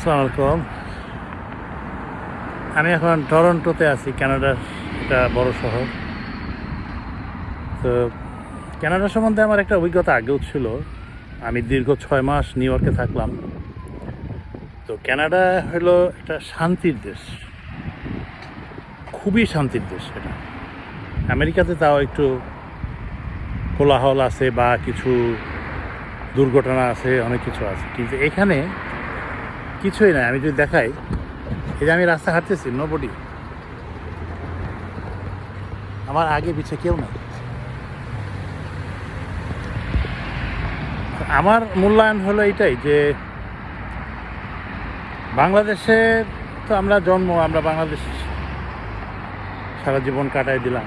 আসসালামু আলাইকুম। আমি এখন টরন্টোতে আছি, কানাডার একটা বড় শহর। তো কানাডা সম্বন্ধে আমার একটা অভিজ্ঞতা আগেও ছিল। আমি দীর্ঘ 6 মাস নিউ ইয়র্কে থাকলাম। তো কানাডা হলো একটা শান্তির দেশ, খুবই শান্তির দেশ এটা। আমেরিকাতে তাও একটু কোলাহল আছে বা কিছু দুর্ঘটনা আছে, অনেক কিছু আছে, কিন্তু এখানে কিছুই নাই। আমি যদি দেখাই, এই যে আমি রাস্তা হাঁটতেছি, নোবডি, আমার আগে পিছে কেউ নাই। আমার মূল্যায়ন হলো এইটাই যে বাংলাদেশে তো আমরা বাংলাদেশ সারা জীবন কাটাই দিলাম,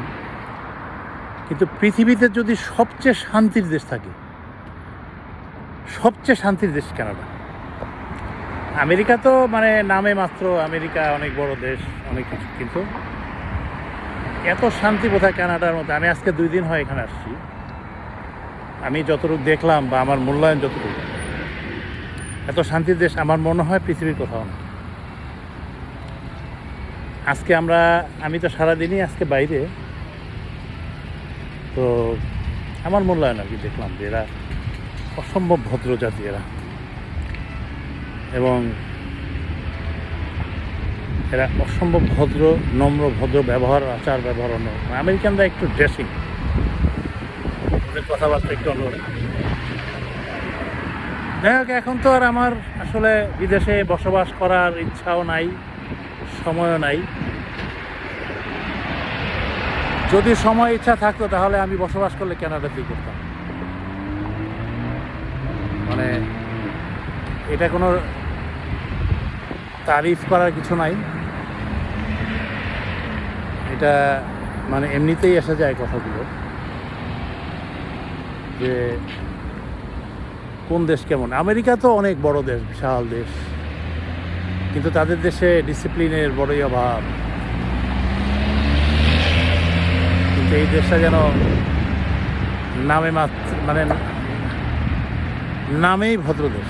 কিন্তু পৃথিবীতে যদি সবচেয়ে শান্তির দেশ থাকে, সবচেয়ে শান্তির দেশ কানাডা। আমেরিকা তো মানে নামে মাত্র, আমেরিকা অনেক বড় দেশ, অনেক কিছু, কিন্তু এত শান্তি বোধহয় কানাডার মধ্যে। আমি আজকে 2 দিন হয় এখানে আসছি, আমি যতটুকু দেখলাম বা আমার মূল্যায়ন যতটুকু, এত শান্তির দেশ আমার মনে হয় পৃথিবীর কোথাও না। আজকে আমি তো সারাদিনই আজকে বাইরে, তো আমার মূল্যায়ন আর কি দেখলাম যে এরা অসম্ভব ভদ্র জাতি এরা, এবং এরা অসম্ভব ভদ্র, নম্র, ভদ্র ব্যবহার, আচার ব্যবহার অন্য। আমেরিকানরা একটু ড্রেসিং, ওদের কথাবার্তা একটু অন্যরকম। যাই হোক, এখন তো আর আমার আসলে বিদেশে বসবাস করার ইচ্ছাও নাই, সময়ও নাই। যদি সময় ইচ্ছা থাকতো তাহলে আমি বসবাস করলে কানাডাতেই করতাম। মানে এটা কোনো তারিফ করার কিছু নাই, এটা মানে এমনিতেই এসে যায় কথাগুলো যে কোন দেশ কেমন। আমেরিকা তো অনেক বড় দেশ, বিশাল দেশ, কিন্তু তাদের দেশে ডিসিপ্লিনের বড়ই অভাব। কিন্তু এই দেশটা যেন নামে মাত্র, মানে নামেই ভদ্র দেশ।